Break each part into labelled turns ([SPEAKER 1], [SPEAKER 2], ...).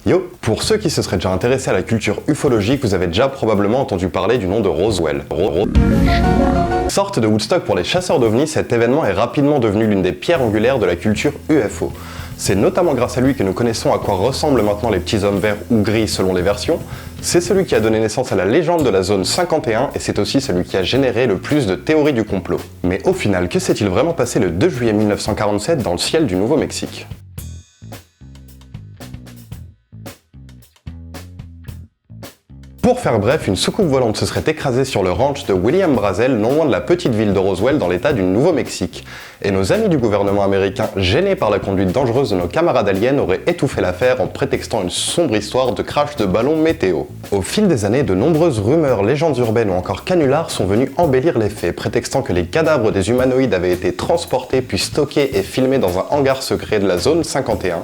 [SPEAKER 1] Yo! Pour ceux qui se seraient déjà intéressés à la culture ufologique, vous avez déjà probablement entendu parler du nom de Roswell. Sorte de Woodstock pour les chasseurs d'ovnis, cet événement est rapidement devenu l'une des pierres angulaires de la culture UFO. C'est notamment grâce à lui que nous connaissons à quoi ressemblent maintenant les petits hommes verts ou gris selon les versions. C'est celui qui a donné naissance à la légende de la zone 51 et c'est aussi celui qui a généré le plus de théories du complot. Mais au final, que s'est-il vraiment passé le 2 juillet 1947 dans le ciel du Nouveau-Mexique ? Pour faire bref, une soucoupe volante se serait écrasée sur le ranch de William Brazel, non loin de la petite ville de Roswell dans l'état du Nouveau-Mexique. Et nos amis du gouvernement américain, gênés par la conduite dangereuse de nos camarades aliens, auraient étouffé l'affaire en prétextant une sombre histoire de crash de ballon météo. Au fil des années, de nombreuses rumeurs, légendes urbaines ou encore canulars sont venus embellir les faits, prétextant que les cadavres des humanoïdes avaient été transportés puis stockés et filmés dans un hangar secret de la zone 51,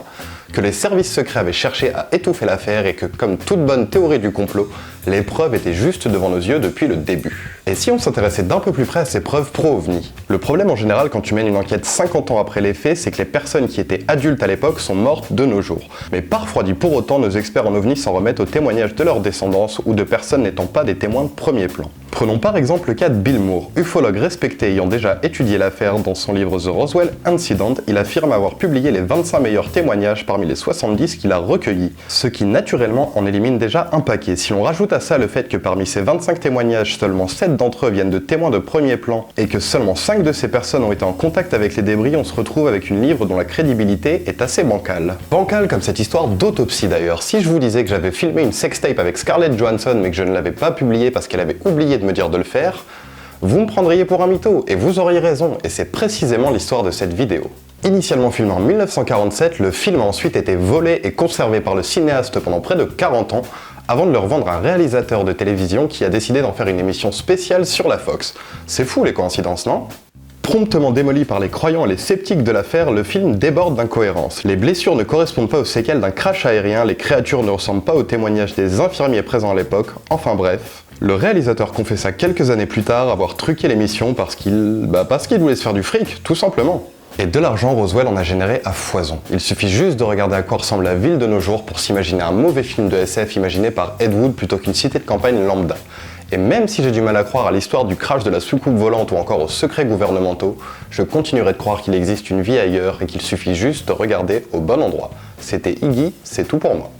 [SPEAKER 1] que les services secrets avaient cherché à étouffer l'affaire et que, comme toute bonne théorie du complot, les preuves étaient juste devant nos yeux depuis le début. Et si on s'intéressait d'un peu plus près à ces preuves pro-ovni ? Le problème en général quand tu mènes une enquête 50 ans après les faits, c'est que les personnes qui étaient adultes à l'époque sont mortes de nos jours. Mais pas refroidis pour autant, nos experts en ovni s'en remettent aux témoignages de leur descendance ou de personnes n'étant pas des témoins de premier plan. Prenons par exemple le cas de Bill Moore, ufologue respecté ayant déjà étudié l'affaire. Dans son livre The Roswell Incident, il affirme avoir publié les 25 meilleurs témoignages parmi les 70 qu'il a recueillis, ce qui naturellement en élimine déjà un paquet. Si l'on rajoute à ça le fait que parmi ces 25 témoignages, seulement 7 d'entre eux viennent de témoins de premier plan et que seulement 5 de ces personnes ont été en contact avec les débris, on se retrouve avec une livre dont la crédibilité est assez bancale. Bancale comme cette histoire d'autopsie d'ailleurs. Si je vous disais que j'avais filmé une sextape avec Scarlett Johansson mais que je ne l'avais pas publiée parce qu'elle avait oublié de me dire de le faire, vous me prendriez pour un mytho, et vous auriez raison, et c'est précisément l'histoire de cette vidéo. Initialement filmé en 1947, le film a ensuite été volé et conservé par le cinéaste pendant près de 40 ans, avant de le revendre à un réalisateur de télévision qui a décidé d'en faire une émission spéciale sur la Fox. C'est fou les coïncidences, non ? Promptement démoli par les croyants et les sceptiques de l'affaire, le film déborde d'incohérences. Les blessures ne correspondent pas aux séquelles d'un crash aérien, les créatures ne ressemblent pas aux témoignages des infirmiers présents à l'époque, enfin bref. Le réalisateur confessa quelques années plus tard avoir truqué l'émission parce qu'il voulait se faire du fric, tout simplement. Et de l'argent, Roswell en a généré à foison. Il suffit juste de regarder à quoi ressemble la ville de nos jours pour s'imaginer un mauvais film de SF imaginé par Ed Wood plutôt qu'une cité de campagne lambda. Et même si j'ai du mal à croire à l'histoire du crash de la soucoupe volante ou encore aux secrets gouvernementaux, je continuerai de croire qu'il existe une vie ailleurs et qu'il suffit juste de regarder au bon endroit. C'était Iggy, c'est tout pour moi.